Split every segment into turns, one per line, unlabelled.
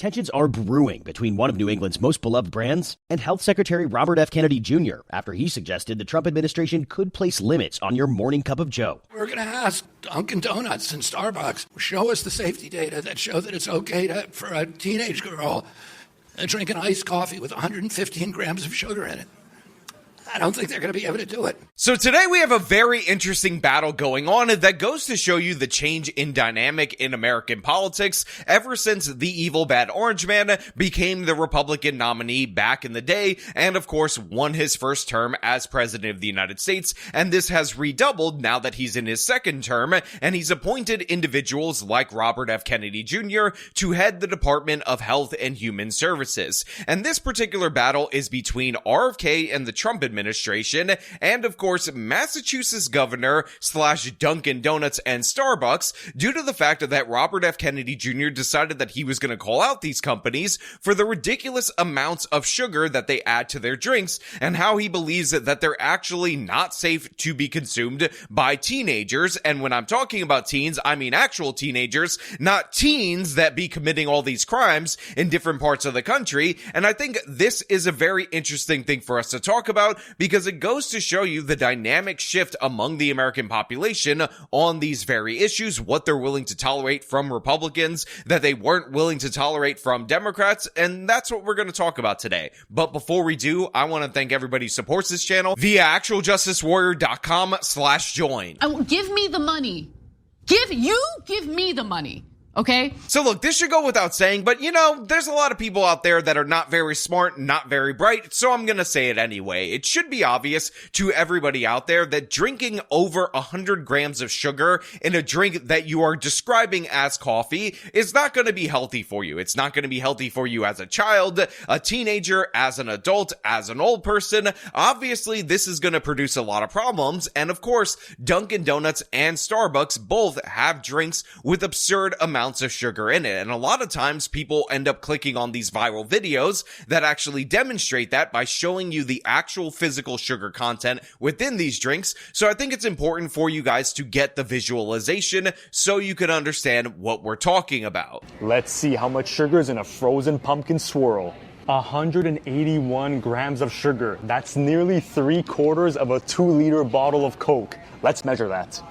tensions are brewing between one of New England's most beloved brands and Health Secretary Robert F. Kennedy Jr. after he suggested the Trump administration could place limits on your morning cup of joe.
We're going to ask Dunkin Donuts and Starbucks, show us the safety data that show that it's okay for a teenage girl to drink an iced coffee with 115 grams of sugar in it. I don't think they're going to be able to do it.
So today we have a very interesting battle going on that goes to show you the change in dynamic in American politics ever since the evil bad orange man became the Republican nominee back in the day and of course won his first term as president of the United States. And this has redoubled now that he's in his second term and he's appointed individuals like Robert F. Kennedy Jr. to head the Department of Health and Human Services. And this particular battle is between RFK and the Trump administration and of course Massachusetts governor / Dunkin Donuts and Starbucks due to the fact that Robert F. Kennedy Jr. decided that he was going to call out these companies for the ridiculous amounts of sugar that they add to their drinks and how he believes that they're actually not safe to be consumed by teenagers. And when I'm talking about teens, I mean actual teenagers, not teens that be committing all these crimes in different parts of the country. And I think this is a very interesting thing for us to talk about because it goes to show you the dynamic shift among the American population on these very issues, what they're willing to tolerate from Republicans that they weren't willing to tolerate from Democrats, and that's what we're going to talk about today. But before we do, I want to thank everybody who supports this channel via actualjusticewarrior.com/join.
Give me the money. Give me the money. Okay.
So look, this should go without saying, but you know, there's a lot of people out there that are not very smart, not very bright, so I'm gonna say it anyway. It should be obvious to everybody out there that drinking over 100 grams of sugar in a drink that you are describing as coffee is not gonna be healthy for you. It's not gonna be healthy for you as a child, a teenager, as an adult, as an old person. Obviously, this is gonna produce a lot of problems, and of course, Dunkin Donuts and Starbucks both have drinks with absurd amounts of sugar in it. And a lot of times people end up clicking on these viral videos that actually demonstrate that by showing you the actual physical sugar content within these drinks. So I think it's important for you guys to get the visualization so you can understand what we're talking about.
Let's see how much sugar is in a frozen pumpkin swirl. 181 grams of sugar. That's nearly 3/4 of a 2-liter bottle of Coke. Let's measure that.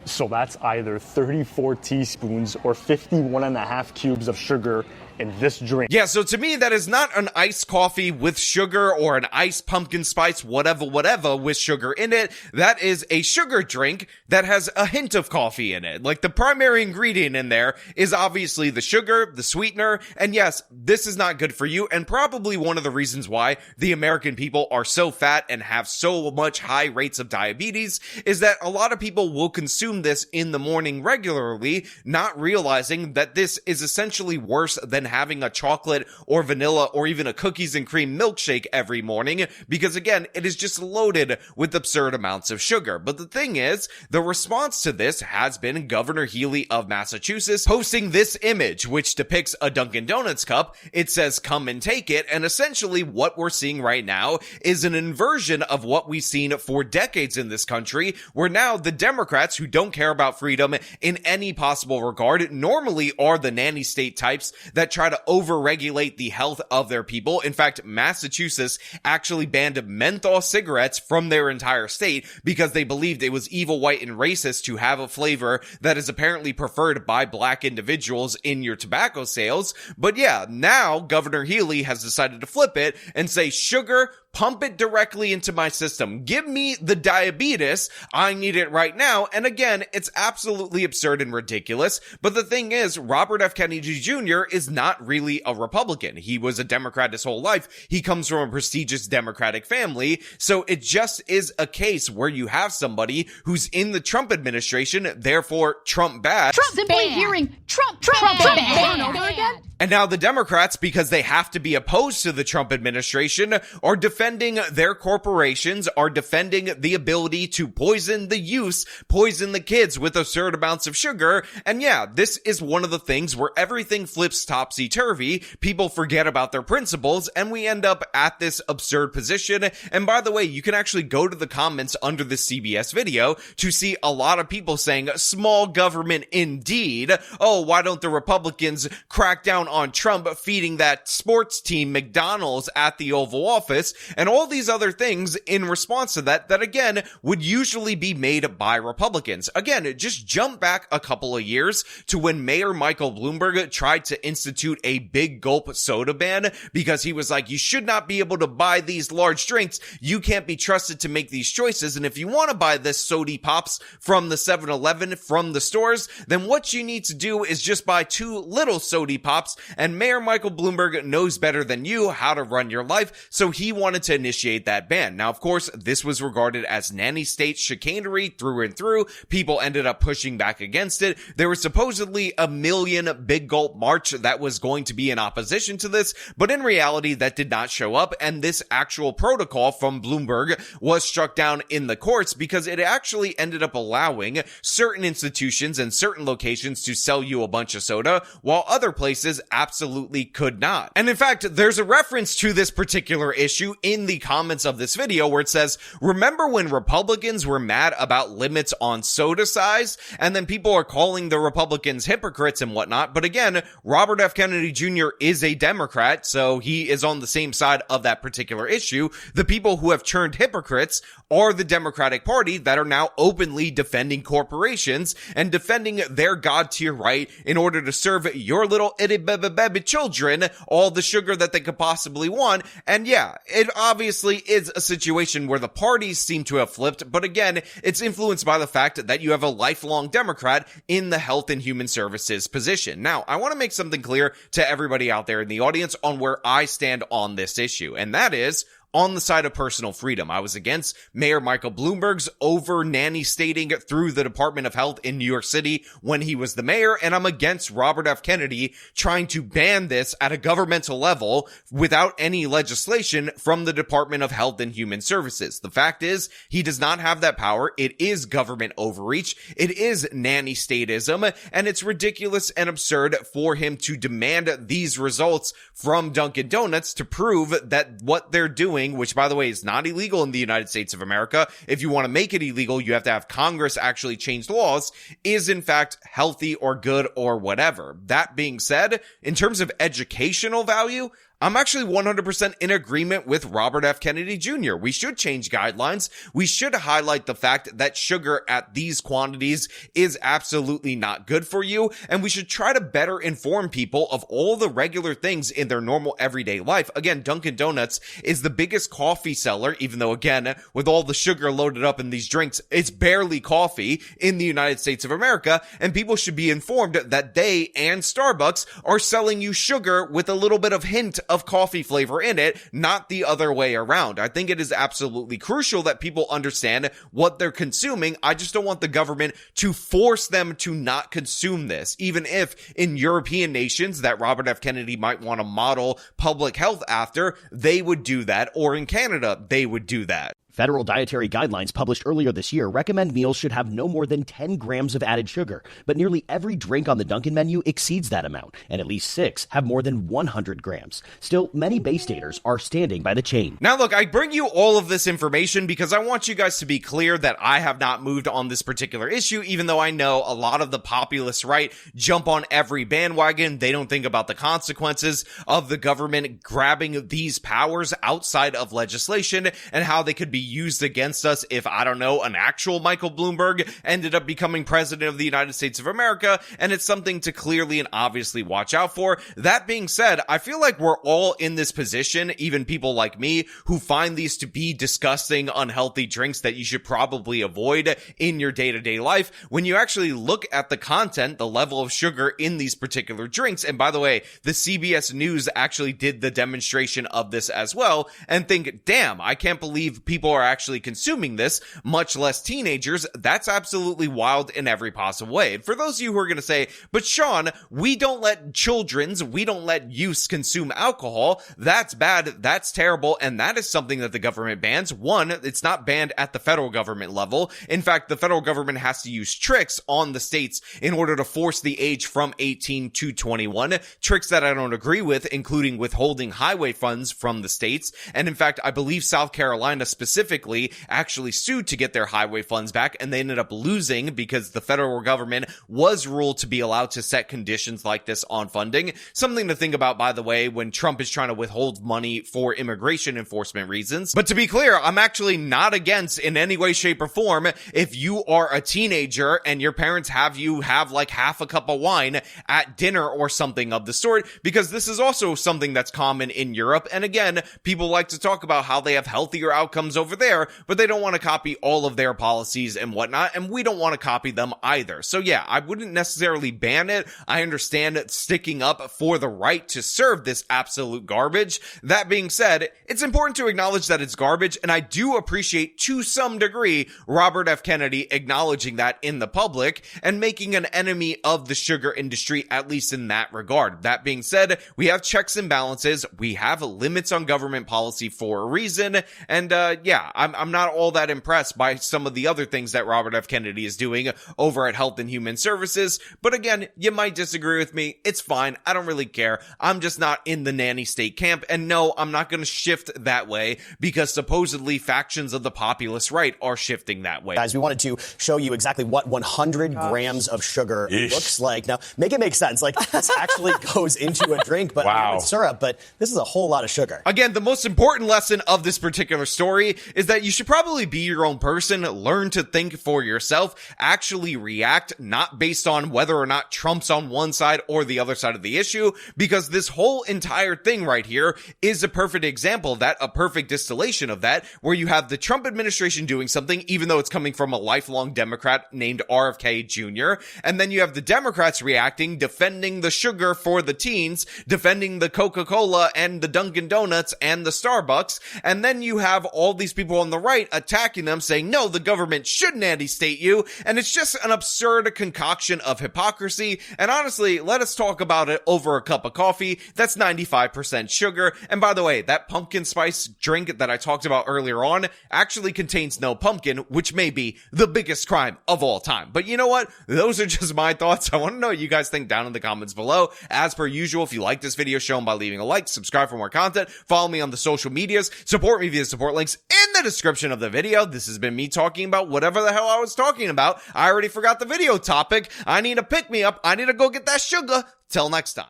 So that's either 34 teaspoons or 51.5 cubes of sugar in this drink.
Yeah, so to me, that is not an iced coffee with sugar or an iced pumpkin spice, whatever, with sugar in it. That is a sugar drink that has a hint of coffee in it. Like, the primary ingredient in there is obviously the sugar, the sweetener, and yes, this is not good for you, and probably one of the reasons why the American people are so fat and have so much high rates of diabetes is that a lot of people will consume this in the morning regularly, not realizing that this is essentially worse than having a chocolate or vanilla or even a cookies and cream milkshake every morning, because again, it is just loaded with absurd amounts of sugar. But the thing is, the response to this has been Governor Healy of Massachusetts posting this image, which depicts a Dunkin Donuts cup. It says, "Come and take it," and essentially what we're seeing right now is an inversion of what we've seen for decades in this country, where now the Democrats, who don't care about freedom in any possible regard, normally are the nanny state types that try to overregulate the health of their people. In fact, Massachusetts actually banned menthol cigarettes from their entire state because they believed it was evil, white, and racist to have a flavor that is apparently preferred by black individuals in your tobacco sales. But yeah, now Governor Healy has decided to flip it and say, sugar, pump it directly into my system. Give me the diabetes. I need it right now. And again, it's absolutely absurd and ridiculous. But the thing is, Robert F. Kennedy Jr. is not really a Republican. He was a Democrat his whole life. He comes from a prestigious Democratic family. So it just is a case where you have somebody who's in the Trump administration, therefore Trump bad.
Trump simply hearing Trump over and over again.
And now the Democrats, because they have to be opposed to the Trump administration, are defending their corporations, are defending the ability to poison the kids with absurd amounts of sugar. And yeah, this is one of the things where everything flips topsy-turvy. People forget about their principles, and we end up at this absurd position. And by the way, you can actually go to the comments under the CBS video to see a lot of people saying, small government indeed. Oh, why don't the Republicans crack down on Trump feeding that sports team McDonald's at the Oval Office, and all these other things in response to that again would usually be made by Republicans. Again, just jump back a couple of years to when Mayor Michael Bloomberg tried to institute a big gulp soda ban because he was like, you should not be able to buy these large drinks. You can't be trusted to make these choices. And if you want to buy this Sody Pops from the 7-Eleven, from the stores, then what you need to do is just buy 2 little Sody Pops. And Mayor Michael Bloomberg knows better than you how to run your life, so he wanted to initiate that ban. Now, of course, this was regarded as nanny state chicanery through and through. People ended up pushing back against it. There was supposedly a million Big Gulp march that was going to be in opposition to this, but in reality, that did not show up, and this actual protocol from Bloomberg was struck down in the courts because it actually ended up allowing certain institutions and certain locations to sell you a bunch of soda, while other places absolutely could not. And in fact, there's a reference to this particular issue in the comments of this video where it says, remember when Republicans were mad about limits on soda size? And then people are calling the Republicans hypocrites and whatnot. But again, Robert F. Kennedy Jr. is a Democrat, so he is on the same side of that particular issue. The people who have turned hypocrites are the Democratic Party that are now openly defending corporations and defending their God-tier right in order to serve your little itty baby children all the sugar that they could possibly want. And yeah, it obviously is a situation where the parties seem to have flipped, but again, it's influenced by the fact that you have a lifelong Democrat in the Health and Human Services position. Now, I want to make something clear to everybody out there in the audience on where I stand on this issue, and that is on the side of personal freedom. I was against Mayor Michael Bloomberg's over nanny stating through the Department of Health in New York City when he was the mayor, and I'm against Robert F. Kennedy trying to ban this at a governmental level without any legislation from the Department of Health and Human Services. The fact is, he does not have that power. It is government overreach. It is nanny statism, and it's ridiculous and absurd for him to demand these results from Dunkin Donuts to prove that what they're doing, which by the way is not illegal in the United States of America. If you want to make it illegal, you have to have Congress actually change laws, is in fact healthy or good or whatever. That being said, in terms of educational value, I'm actually 100% in agreement with Robert F. Kennedy Jr. We should change guidelines. We should highlight the fact that sugar at these quantities is absolutely not good for you, and we should try to better inform people of all the regular things in their normal everyday life. Again, Dunkin Donuts is the biggest coffee seller, even though again, with all the sugar loaded up in these drinks, it's barely coffee in the United States of America, and people should be informed that they and Starbucks are selling you sugar with a little bit of hint of coffee flavor in it, not the other way around. I think it is absolutely crucial that people understand what they're consuming. I just don't want the government to force them to not consume this, even if in European nations that Robert F. Kennedy might want to model public health after, they would do that, or in Canada, they would do that.
Federal dietary guidelines published earlier this year recommend meals should have no more than 10 grams of added sugar, but nearly every drink on the Dunkin' menu exceeds that amount, and at least 6 have more than 100 grams. Still, many Bay Staters are standing by the chain.
Now look, I bring you all of this information because I want you guys to be clear that I have not moved on this particular issue, even though I know a lot of the populist right jump on every bandwagon. They don't think about the consequences of the government grabbing these powers outside of legislation and how they could be used against us if, I don't know, an actual Michael Bloomberg ended up becoming president of the United States of America, and it's something to clearly and obviously watch out for. That being said, I feel like we're all in this position, even people like me, who find these to be disgusting, unhealthy drinks that you should probably avoid in your day-to-day life. When you actually look at the content, the level of sugar in these particular drinks, and by the way, the CBS News actually did the demonstration of this as well, and think, damn, I can't believe people are actually consuming this, much less teenagers, that's absolutely wild in every possible way. And for those of you who are going to say, but Sean, we don't let youths consume alcohol, that's bad, that's terrible, and that is something that the government bans. One, it's not banned at the federal government level. In fact, the federal government has to use tricks on the states in order to force the age from 18 to 21, tricks that I don't agree with, including withholding highway funds from the states. And in fact, I believe South Carolina specifically actually sued to get their highway funds back, and they ended up losing because the federal government was ruled to be allowed to set conditions like this on funding. Something to think about, by the way, when Trump is trying to withhold money for immigration enforcement reasons. But to be clear, I'm actually not against in any way, shape, or form if you are a teenager and your parents have you have like half a cup of wine at dinner or something of the sort, because this is also something that's common in Europe. And again, people like to talk about how they have healthier outcomes over there, but they don't want to copy all of their policies and whatnot, and we don't want to copy them either. So yeah, I wouldn't necessarily ban it. I understand sticking up for the right to serve this absolute garbage. That being said, it's important to acknowledge that it's garbage, and I do appreciate to some degree Robert F. Kennedy acknowledging that in the public and making an enemy of the sugar industry, at least in that regard. That being said, we have checks and balances, we have limits on government policy for a reason, and yeah, I'm not all that impressed by some of the other things that Robert F. Kennedy is doing over at Health and Human Services, but again, you might disagree with me, it's fine, I don't really care, I'm just not in the nanny state camp, and no, I'm not gonna shift that way, because supposedly factions of the populist right are shifting that way.
Guys, we wanted to show you exactly what 100 grams of sugar looks like. Now, make it make sense. Like, this actually goes into a drink, but with syrup, but this is a whole lot of sugar.
Again, the most important lesson of this particular story is that you should probably be your own person, learn to think for yourself, actually react, not based on whether or not Trump's on one side or the other side of the issue, because this whole entire thing right here is a perfect example of that, a perfect distillation of that, where you have the Trump administration doing something, even though it's coming from a lifelong Democrat named RFK Jr., and then you have the Democrats reacting, defending the sugar for the teens, defending the Coca-Cola and the Dunkin Donuts and the Starbucks, and then you have all these people on the right attacking them, saying, no, the government shouldn't anti-state you, and it's just an absurd concoction of hypocrisy, and honestly, let us talk about it over a cup of coffee that's 95% sugar, and by the way, that pumpkin spice drink that I talked about earlier on actually contains no pumpkin, which may be the biggest crime of all time. But you know what? Those are just my thoughts. I want to know what you guys think down in the comments below. As per usual, if you like this video, show them by leaving a like, subscribe for more content, follow me on the social medias, support me via support links in the description of the video. This has been me talking about whatever the hell I was talking about. I already forgot the video topic. I need a pick me up. I need to go get that sugar. Till next time.